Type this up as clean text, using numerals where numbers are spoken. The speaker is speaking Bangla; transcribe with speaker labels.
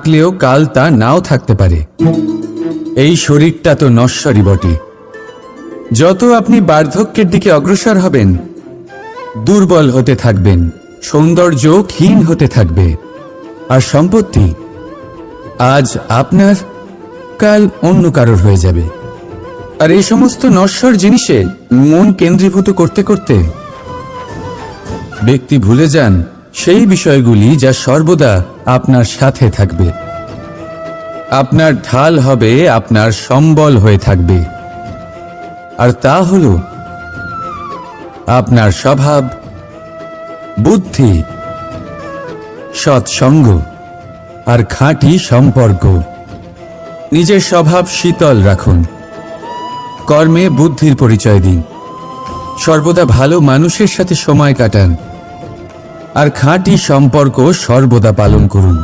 Speaker 1: থাকলেও কাল তা নাও থাকতে পারে। এই শরীরটা তো নশ্বরই বটে। যত আপনি বার্ধক্যের দিকে অগ্রসর হবেন, দুর্বল হতে থাকবেন, সৌন্দর্য ক্ষীণ হতে থাকবে। আর সম্পত্তি আজ আপনার, কাল অন্য কারোর হয়ে যাবে। আর এই সমস্ত নশ্বর জিনিসে মন কেন্দ্রীভূত করতে করতে ব্যক্তি ভুলে যান সেই বিষয়গুলি যা সর্বদা আপনার সাথে থাকবে, আপনার ঢাল হবে, আপনার সম্বল হয়ে থাকবে। আর তা হল আপনার স্বভাব, বুদ্ধি, সৎসঙ্গ আর খাঁটি সম্পর্ক। নিজের স্বভাব শীতল রাখুন, কর্মে বুদ্ধির পরিচয় দিন, সর্বদা ভালো মানুষের সাথে সময় কাটান, আর খাঁটি সম্পর্ক সর্বদা পালন করুন।